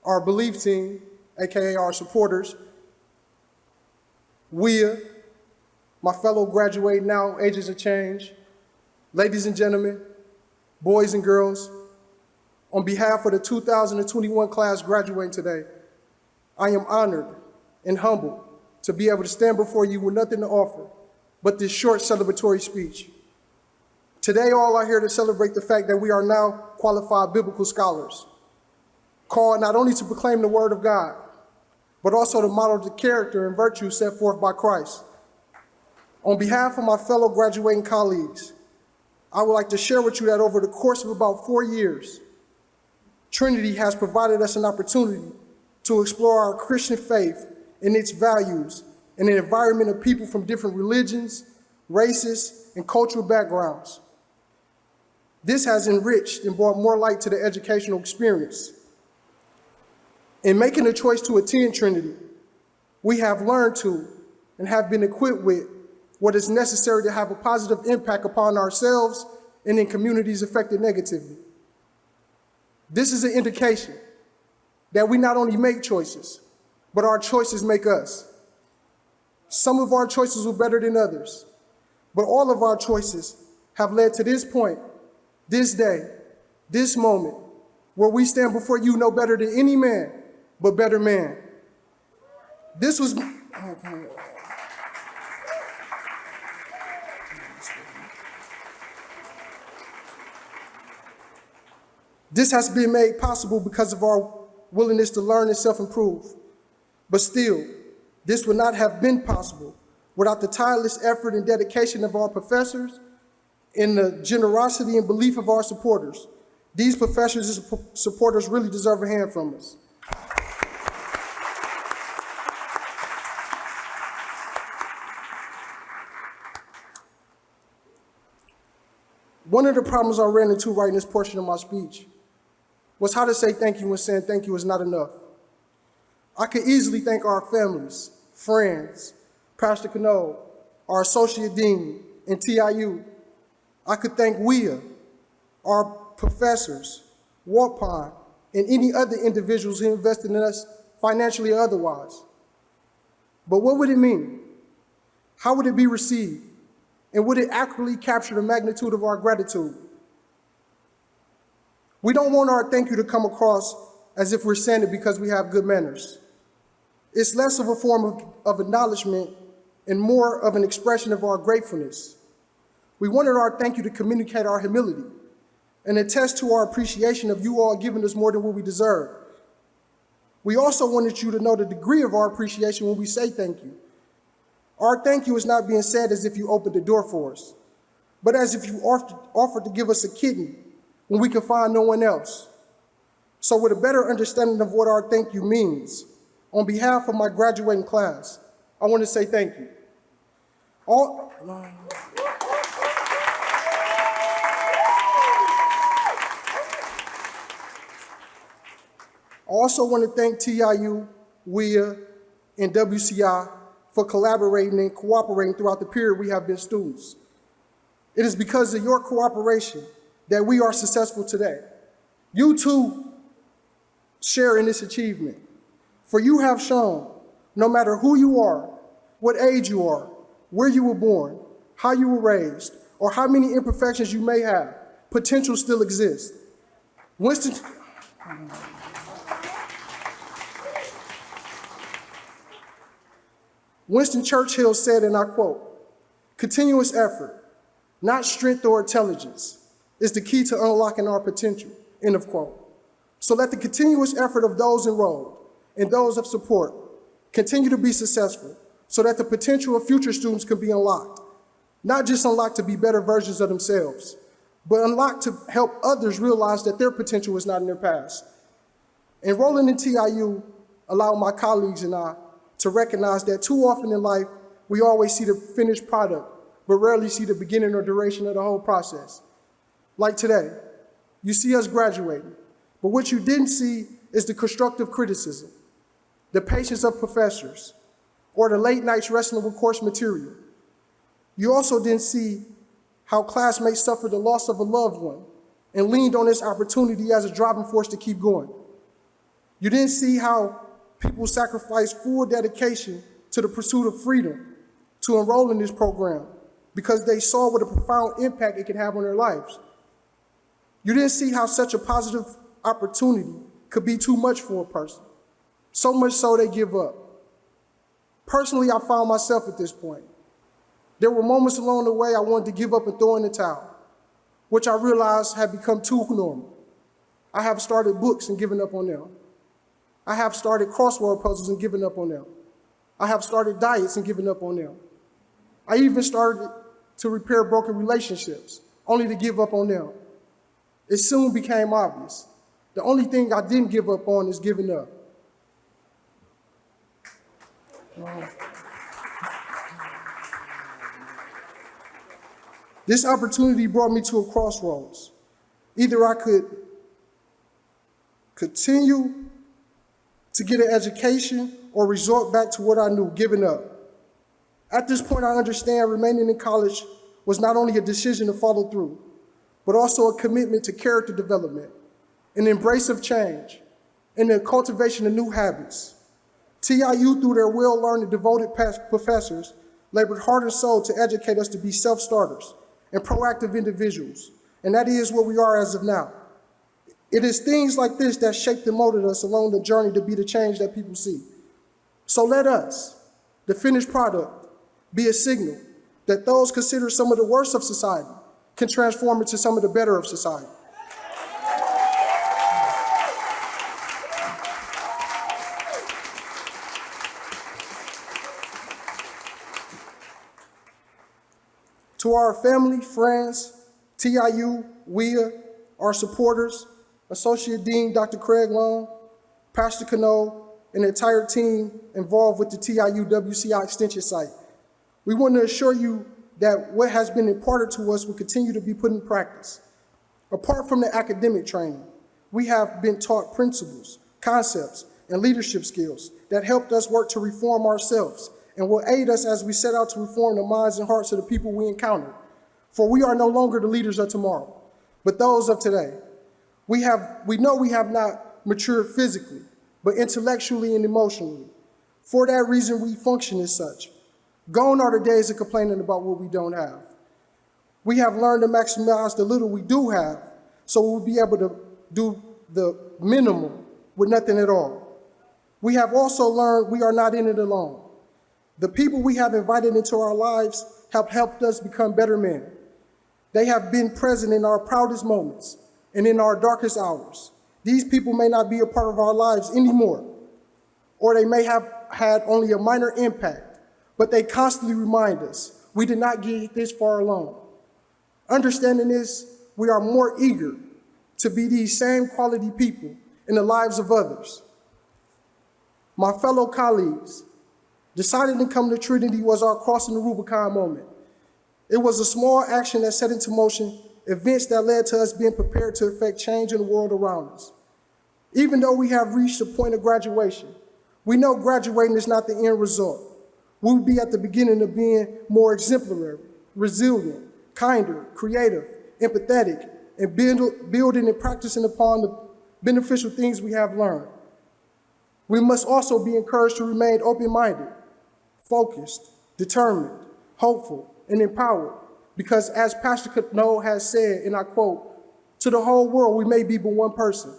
our Believe team, AKA our supporters, WIA, my fellow graduating now agents of change, ladies and gentlemen, boys and girls, on behalf of the 2021 class graduating today, I am honored and humbled to be able to stand before you with nothing to offer but this short celebratory speech. Today, all are here to celebrate the fact that we are now qualified biblical scholars, called not only to proclaim the word of God, but also to model the character and virtues set forth by Christ. On behalf of my fellow graduating colleagues, I would like to share with you that over the course of about 4 years, Trinity has provided us an opportunity to explore our Christian faith and its values in an environment of people from different religions, races, and cultural backgrounds. This has enriched and brought more light to the educational experience. In making the choice to attend Trinity, we have learned to and have been equipped with what is necessary to have a positive impact upon ourselves and in communities affected negatively. This is an indication that we not only make choices, but our choices make us. Some of our choices were better than others, but all of our choices have led to this point, this day, this moment, where we stand before you no better than any man, but better man. This was, This has been made possible because of our willingness to learn and self-improve. But still, this would not have been possible without the tireless effort and dedication of our professors and the generosity and belief of our supporters. These professors and supporters really deserve a hand from us. One of the problems I ran into writing this portion of my speech was how to say thank you when saying thank you is not enough. I could easily thank our families, friends, Pastor Canole, our Associate Dean, and TIU. I could thank WIA, our professors, Warpine, and any other individuals who invested in us financially or otherwise. But what would it mean? How would it be received? And would it accurately capture the magnitude of our gratitude? We don't want our thank you to come across as if we're saying it because we have good manners. It's less of a form of acknowledgement and more of an expression of our gratefulness. We wanted our thank you to communicate our humility and attest to our appreciation of you all giving us more than what we deserve. We also wanted you to know the degree of our appreciation when we say thank you. Our thank you is not being said as if you opened the door for us, but as if you offered to give us a kidney when we could find no one else. So with a better understanding of what our thank you means, on behalf of my graduating class, I want to say thank you. I also want to thank TIU, WIA, and WCI for collaborating and cooperating throughout the period we have been students. It is because of your cooperation that we are successful today. You too share in this achievement, for you have shown, no matter who you are, what age you are, where you were born, how you were raised, or how many imperfections you may have, potential still exists. Winston Churchill said, and I quote, "Continuous effort, not strength or intelligence, is the key to unlocking our potential," end of quote. So let the continuous effort of those enrolled and those of support continue to be successful so that the potential of future students can be unlocked. Not just unlocked to be better versions of themselves, but unlocked to help others realize that their potential is not in their past. Enrolling in TIU allowed my colleagues and I to recognize that too often in life, we always see the finished product, but rarely see the beginning or duration of the whole process. Like today, you see us graduating, but what you didn't see is the constructive criticism, the patience of professors, or the late nights wrestling with course material. You also didn't see how classmates suffered the loss of a loved one and leaned on this opportunity as a driving force to keep going. You didn't see how people sacrifice full dedication to the pursuit of freedom to enroll in this program because they saw what a profound impact it could have on their lives. You didn't see how such a positive opportunity could be too much for a person, so much so they give up. Personally, I found myself at this point. There were moments along the way I wanted to give up and throw in the towel, which I realized had become too normal. I have started books and given up on them. I have started crossword puzzles and given up on them. I have started diets and given up on them. I even started to repair broken relationships, only to give up on them. It soon became obvious. The only thing I didn't give up on is giving up. This opportunity brought me to a crossroads. Either I could continue to get an education or resort back to what I knew, giving up. At this point, I understand remaining in college was not only a decision to follow through, but also a commitment to character development, an embrace of change, and the cultivation of new habits. TIU, through their well-learned and devoted professors, labored heart and soul to educate us to be self-starters and proactive individuals, and that is what we are as of now. It is things like this that shaped and molded us along the journey to be the change that people see. So let us, the finished product, be a signal that those considered some of the worst of society can transform into some of the better of society. To our family, friends, TIU, WIA, our supporters, Associate Dean Dr. Craig Long, Pastor Canole, and the entire team involved with the TIU WCI Extension site, we want to assure you that what has been imparted to us will continue to be put in practice. Apart from the academic training, we have been taught principles, concepts, and leadership skills that helped us work to reform ourselves and will aid us as we set out to reform the minds and hearts of the people we encounter. For we are no longer the leaders of tomorrow, but those of today. We know we have not matured physically, but intellectually and emotionally. For that reason, we function as such. Gone are the days of complaining about what we don't have. We have learned to maximize the little we do have, so we'll be able to do the minimum with nothing at all. We have also learned we are not in it alone. The people we have invited into our lives have helped us become better men. They have been present in our proudest moments and in our darkest hours. These people may not be a part of our lives anymore, or they may have had only a minor impact, but they constantly remind us we did not get this far alone. Understanding this, we are more eager to be these same quality people in the lives of others. My fellow colleagues, deciding to come to Trinity was our crossing the Rubicon moment. It was a small action that set into motion events that led to us being prepared to affect change in the world around us. Even though we have reached the point of graduation, we know graduating is not the end result. We'll be at the beginning of being more exemplary, resilient, kinder, creative, empathetic, and building and practicing upon the beneficial things we have learned. We must also be encouraged to remain open-minded, focused, determined, hopeful, and empowered, because as Pastor Canole has said, and I quote, "To the whole world we may be but one person,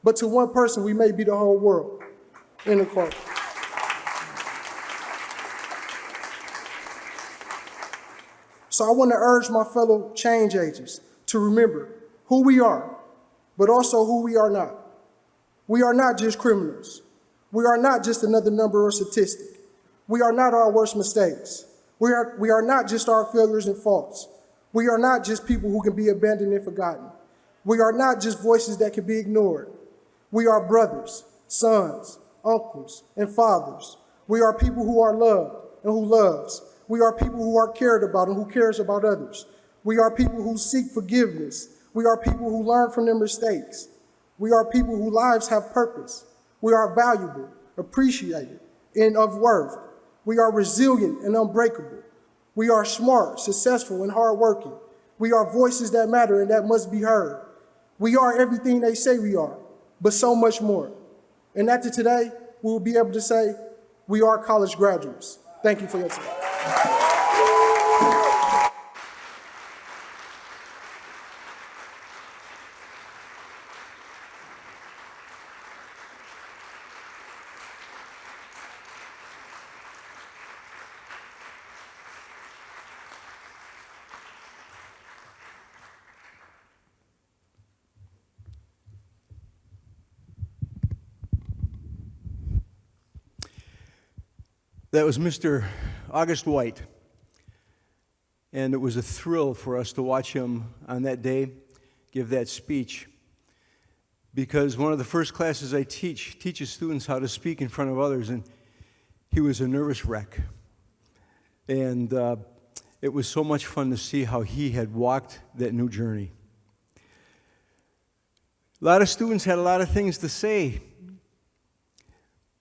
but to one person we may be the whole world," end of quote. So I want to urge my fellow change agents to remember who we are, but also who we are not. We are not just criminals. We are not just another number or statistic. We are not our worst mistakes. We are not just our failures and faults. We are not just people who can be abandoned and forgotten. We are not just voices that can be ignored. We are brothers, sons, uncles, and fathers. We are people who are loved and who loves. We are people who are cared about and who cares about others. We are people who seek forgiveness. We are people who learn from their mistakes. We are people whose lives have purpose. We are valuable, appreciated, and of worth. We are resilient and unbreakable. We are smart, successful, and hardworking. We are voices that matter and that must be heard. We are everything they say we are, but so much more. And after today, we will be able to say we are college graduates. Thank you for your time. That was Mr. August White, and it was a thrill for us to watch him on that day give that speech, because one of the first classes I teaches students how to speak in front of others, and he was a nervous wreck. And it was so much fun to see how he had walked that new journey. A lot of students had a lot of things to say,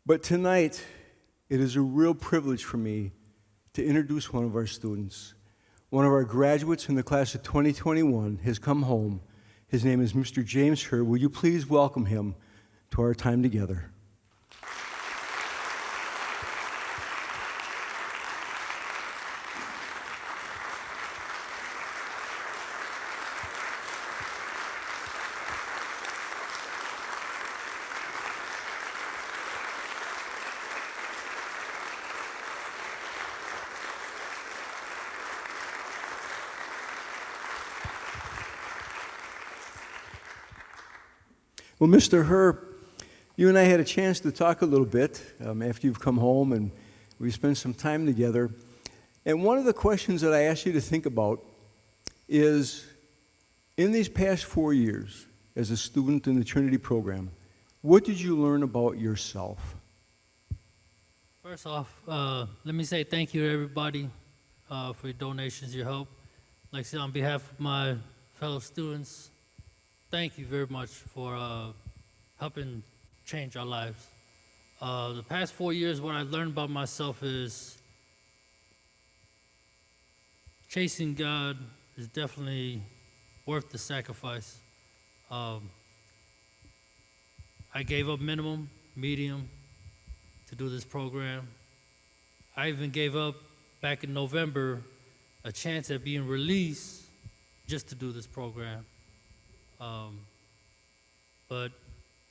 but tonight, it is a real privilege for me to introduce one of our students. One of our graduates in the class of 2021 has come home. His name is Mr. James Herr. Will you please welcome him to our time together? Well, Mr. Herr, you and I had a chance to talk a little bit after you've come home, and we spent some time together. And one of the questions that I asked you to think about is, in these past 4 years as a student in the Trinity program, what did you learn about yourself? First off, let me say thank you to everybody for your donations, your help. Like I said, on behalf of my fellow students, thank you very much for helping change our lives. The past 4 years, what I learned about myself is chasing God is definitely worth the sacrifice. I gave up minimum, medium to do this program. I even gave up back in November a chance at being released just to do this program. But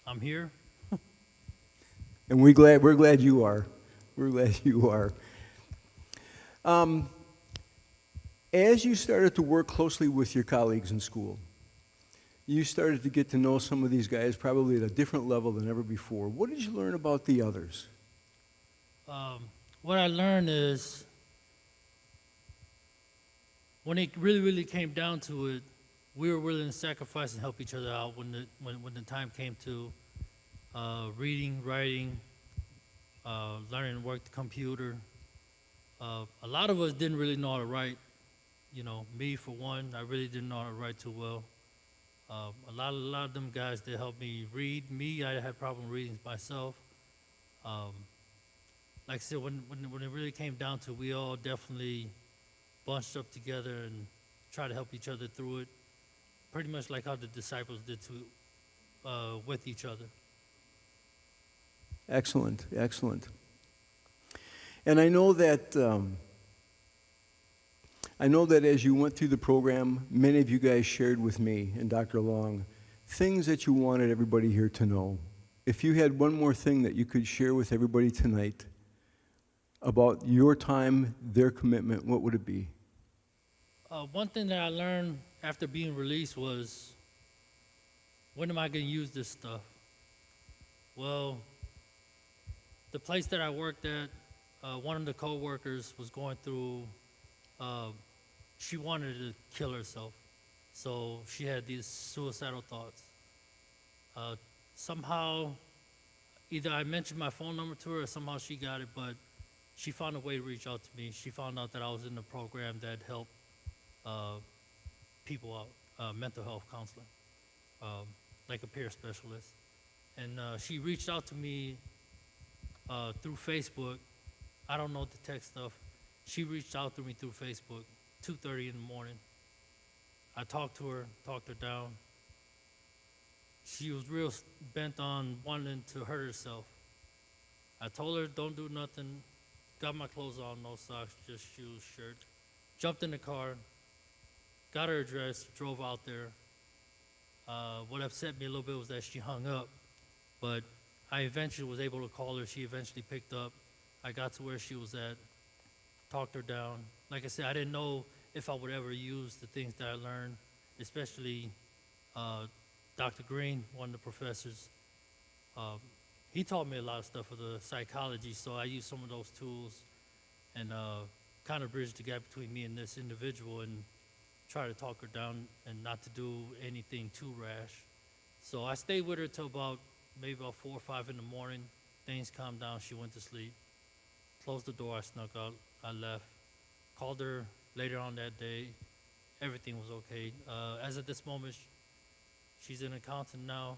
I'm here. And we're glad you are. We're glad you are. As you started to work closely with your colleagues in school, you started to get to know some of these guys probably at a different level than ever before. What did you learn about the others? What I learned is when it really, really came down to it, we were willing to sacrifice and help each other out when the time came to reading, writing, learning to work the computer. A lot of us didn't really know how to write. You know, me for one, I really didn't know how to write too well. A lot of them guys, they helped me read. Me, I had problem reading myself. Like I said, when it really came down to it, we all definitely bunched up together and tried to help each other through it. Pretty much like how the disciples did with each other. Excellent, excellent. And I know that as you went through the program, many of you guys shared with me and Dr. Long things that you wanted everybody here to know. If you had one more thing that you could share with everybody tonight about your time, their commitment, what would it be? One thing that I learned after being released was, when am I going to use this stuff? Well, the place that I worked at, one of the co-workers was going through, she wanted to kill herself. So she had these suicidal thoughts. Somehow, either I mentioned my phone number to her or somehow she got it, but she found a way to reach out to me. She found out that I was in a program that helped people out, mental health counseling, like a peer specialist. And she reached out to me through Facebook. I don't know the tech stuff. She reached out to me through Facebook, 2:30 in the morning. I talked to her, talked her down. She was real bent on wanting to hurt herself. I told her, don't do nothing. Got my clothes on, no socks, just shoes, shirt. Jumped in the car, got her address, drove out there. What upset me a little bit was that she hung up, but I eventually was able to call her. She eventually picked up. I got to where she was at, talked her down. Like I said, I didn't know if I would ever use the things that I learned, especially Dr. Green, one of the professors. He taught me a lot of stuff for the psychology, so I used some of those tools and kind of bridged the gap between me and this individual and try to talk her down and not to do anything too rash. So I stayed with her till maybe about 4 or 5 in the morning. Things calmed down, she went to sleep. Closed the door, I snuck out, I left. Called her later on that day, everything was okay. As of this moment, she's an accountant now,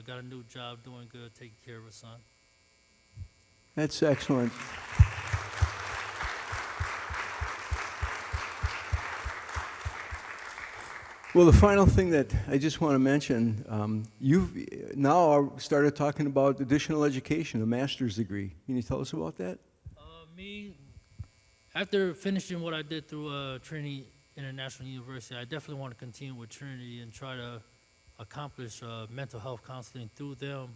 got a new job, doing good, taking care of her son. That's excellent. Well, the final thing that I just want to mention, you've now started talking about additional education, a master's degree. Can you tell us about that? Me, after finishing what I did through Trinity International University, I definitely want to continue with Trinity and try to accomplish mental health counseling through them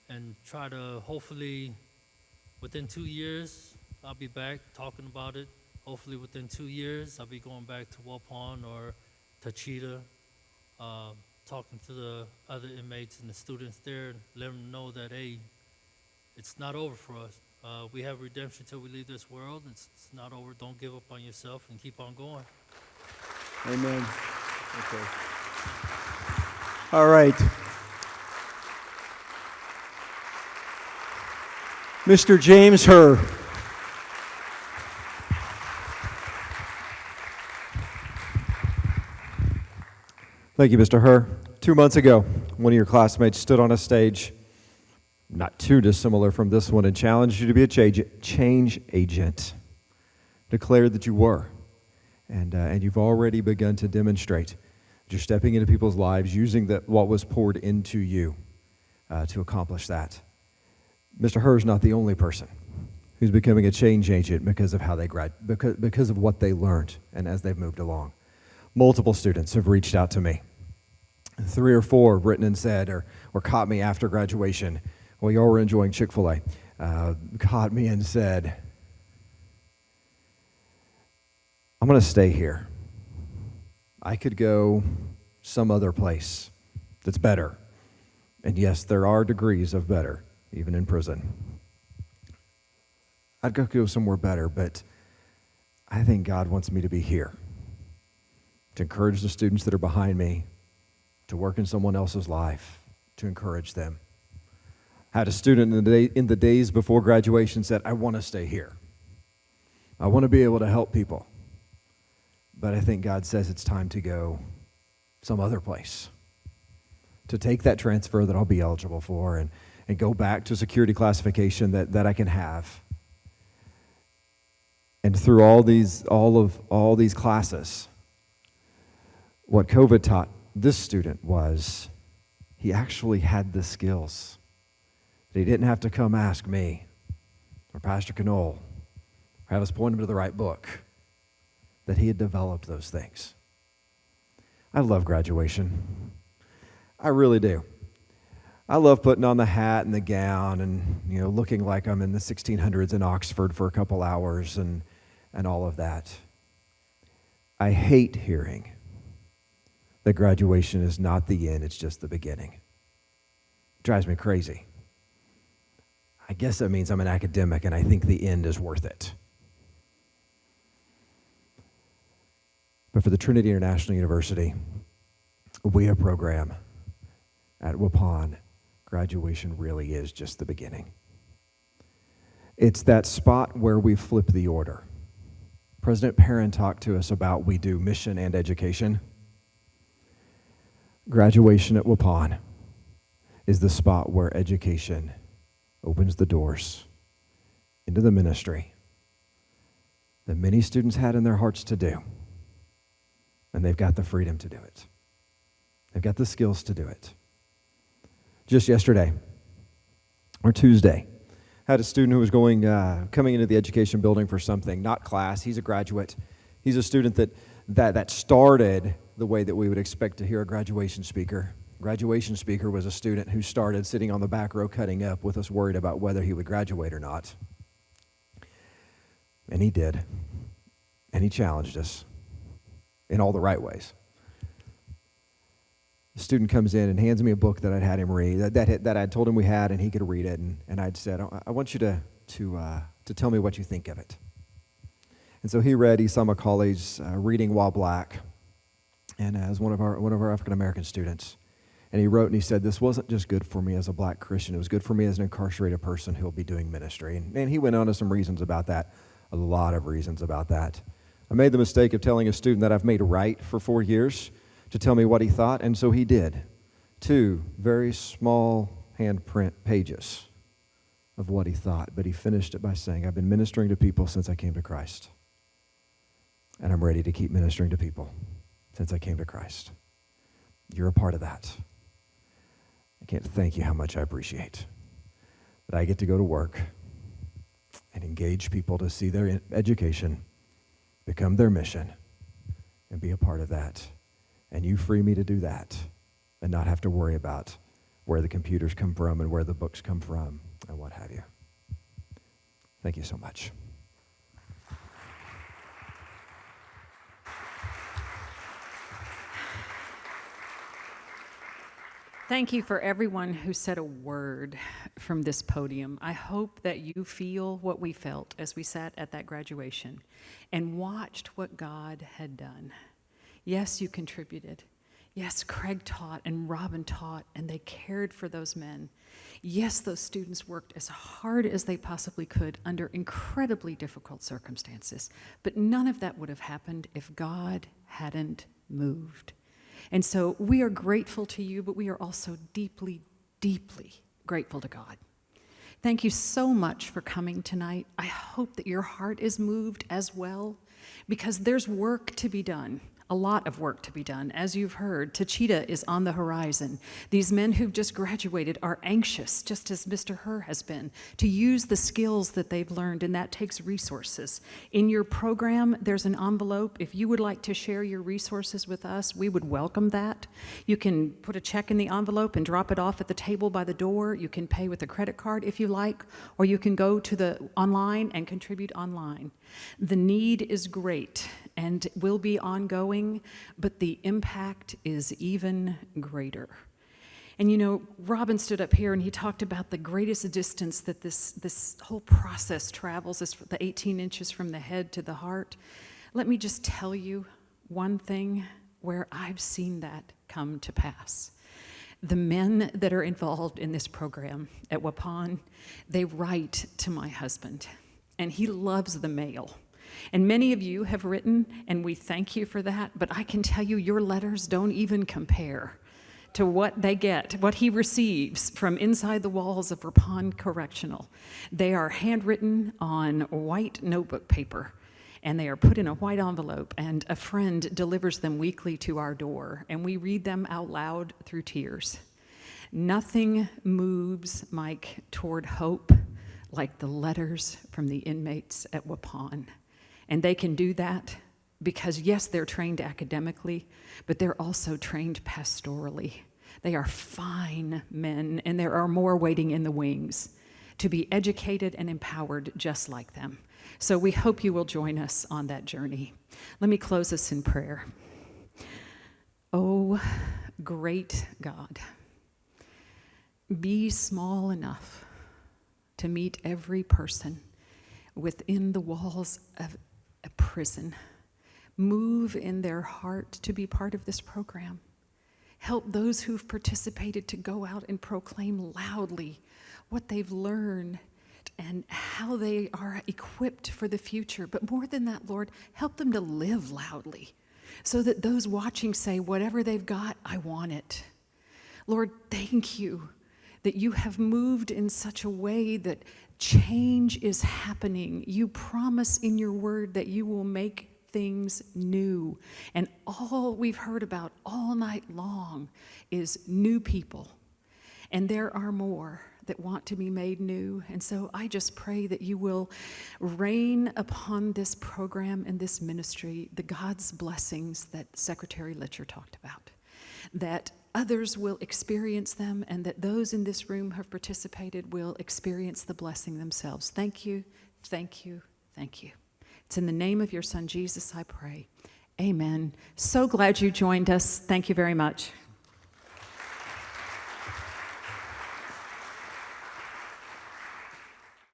and try to hopefully within 2 years, I'll be back talking about it. Hopefully within 2 years, I'll be going back to Waupun or Tachita, talking to the other inmates and the students there, and let them know that, hey, it's not over for us. We have redemption till we leave this world. It's not over. Don't give up on yourself and keep on going. Amen. Okay. All right. Mr. James Herr. Thank you, Mr. Herr. 2 months ago, one of your classmates stood on a stage, not too dissimilar from this one, and challenged you to be a change agent. Declared that you were, and you've already begun to demonstrate that you're stepping into people's lives using what was poured into you to accomplish that. Mr. Herr is not the only person who's becoming a change agent because of how they because of what they learned and as they've moved along. Multiple students have reached out to me. 3 or 4 have written and said, or caught me after graduation, while y'all were enjoying Chick-fil-A, caught me and said, I'm going to stay here. I could go some other place that's better. And yes, there are degrees of better, even in prison. I'd go somewhere better, but I think God wants me to be here, to encourage the students that are behind me, to work in someone else's life, to encourage them. I had a student in the days before graduation said, I want to stay here. I want to be able to help people. But I think God says it's time to go some other place, to take that transfer that I'll be eligible for and go back to security classification that I can have. And through all these classes, what COVID taught this student was he actually had the skills. That he didn't have to come ask me or Pastor Canole or have us point him to the right book. That he had developed those things. I love graduation. I really do. I love putting on the hat and the gown and looking like I'm in the 1600s in Oxford for a couple hours and all of that. I hate hearing that graduation is not the end, it's just the beginning. It drives me crazy. I guess that means I'm an academic and I think the end is worth it. But for the Trinity International University, we have a program at Waupun. Graduation really is just the beginning. It's that spot where we flip the order. President Perrin talked to us about we do mission and education. Graduation at Waupun is the spot where education opens the doors into the ministry that many students had in their hearts to do. And they've got the freedom to do it. They've got the skills to do it. Just yesterday, or Tuesday, had a student who was coming into the education building for something, not class. He's a graduate. He's a student that started the way that we would expect to hear a graduation speaker. Graduation speaker was a student who started sitting on the back row cutting up with us worried about whether he would graduate or not. And he did. And he challenged us in all the right ways. The student comes in and hands me a book that I'd had him read, that I'd told him we had, and he could read it. And I'd said, I want you to tell me what you think of it. And so he read Esau Macaulay's Reading While Black, and as one of our African-American students. And he wrote and he said, this wasn't just good for me as a black Christian, it was good for me as an incarcerated person who will be doing ministry. And he went on to some reasons about that, a lot of reasons about that. I made the mistake of telling a student that I've made write for 4 years to tell me what he thought, and so he did. 2 very small handprint pages of what he thought, but he finished it by saying, I've been ministering to people since I came to Christ, and I'm ready to keep ministering to people since I came to Christ. You're a part of that. I can't thank you how much I appreciate that I get to go to work and engage people to see their education become their mission and be a part of that. And you free me to do that and not have to worry about where the computers come from and where the books come from and what have you. Thank you so much. Thank you for everyone who said a word from this podium. I hope that you feel what we felt as we sat at that graduation and watched what God had done. Yes, you contributed. Yes, Craig taught and Robin taught, and they cared for those men. Yes, those students worked as hard as they possibly could under incredibly difficult circumstances, but none of that would have happened if God hadn't moved. And so we are grateful to you, but we are also deeply, deeply grateful to God. Thank you so much for coming tonight. I hope that your heart is moved as well, because there's work to be done. A lot of work to be done. As you've heard, Tachita is on the horizon. These men who've just graduated are anxious, just as Mr. Herr has been, to use the skills that they've learned, and that takes resources. In your program, there's an envelope. If you would like to share your resources with us, we would welcome that. You can put a check in the envelope and drop it off at the table by the door. You can pay with a credit card if you like, or you can go to the online and contribute online. The need is great and will be ongoing, but the impact is even greater. And you know, Robin stood up here and he talked about the greatest distance that this whole process travels is the 18 inches from the head to the heart. Let me just tell you one thing where I've seen that come to pass. The men that are involved in this program at Waupun, they write to my husband, and he loves the mail. And many of you have written, and we thank you for that, but I can tell you your letters don't even compare to what they get, what he receives from inside the walls of Waupun Correctional. They are handwritten on white notebook paper, and they are put in a white envelope, and a friend delivers them weekly to our door, and we read them out loud through tears. Nothing moves Mike toward hope like the letters from the inmates at Waupun. And they can do that because, yes, they're trained academically, but they're also trained pastorally. They are fine men, and there are more waiting in the wings to be educated and empowered just like them. So we hope you will join us on that journey. Let me close us in prayer. Oh, great God, be small enough to meet every person within the walls of a prison. Move in their heart to be part of this program. Help those who've participated to go out and proclaim loudly what they've learned and how they are equipped for the future. But more than that, Lord, help them to live loudly so that those watching say, whatever they've got, I want it. Lord, thank you that you have moved in such a way that change is happening. You promise in your word that you will make things new. And all we've heard about all night long is new people. And there are more that want to be made new. And so I just pray that you will rain upon this program and this ministry the God's blessings that Secretary Litcher talked about, that others will experience them, and that those in this room who have participated will experience the blessing themselves. Thank you, thank you, thank you. It's in the name of your Son, Jesus, I pray. Amen. So glad you joined us. Thank you very much.